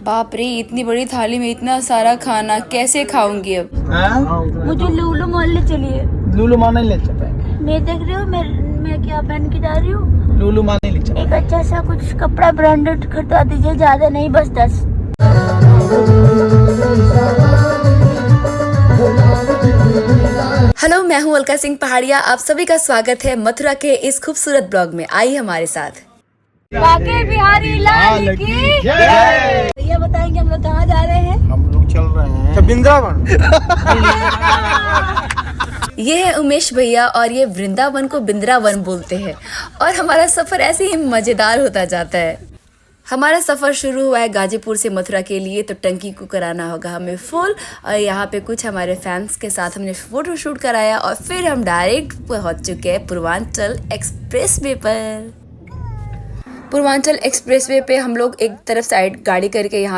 बाप रे, इतनी बड़ी थाली में इतना सारा खाना कैसे खाऊंगी अब। मुझे लुलु मॉल ले चलिए। लुलु मॉल नहीं ले चलते। मैं देख रही हूँ मैं क्या पहन के जा रही हूँ। लुलु मॉल नहीं ले चलते। एक अच्छा सा कुछ कपड़ा ब्रांडेड खरीदा दीजिए, ज्यादा नहीं, बस 10। हेलो, मैं हूँ अलका सिंह पहाड़िया। आप सभी का स्वागत है मथुरा के इस खूबसूरत ब्लॉग में। आइए हमारे साथ। बाके बिहारी लाल की जय। भैया बताएंगे हम लोग कहाँ जा रहे हैं। हम लोग चल रहे हैं वृंदावन। ये है उमेश भैया और ये वृंदावन को बिंद्रावन बोलते हैं और हमारा सफर ऐसे ही मजेदार होता जाता है। हमारा सफर शुरू हुआ है गाजीपुर से मथुरा के लिए, तो टंकी को कराना होगा हमें फुल और यहाँ पे कुछ हमारे फैंस के साथ हमने फोटो शूट कराया और फिर हम डायरेक्ट पहुँच चुके हैं पूर्वांचल एक्सप्रेसवे पर। पूर्वांचल एक्सप्रेसवे पे हम लोग एक तरफ साइड गाड़ी करके यहाँ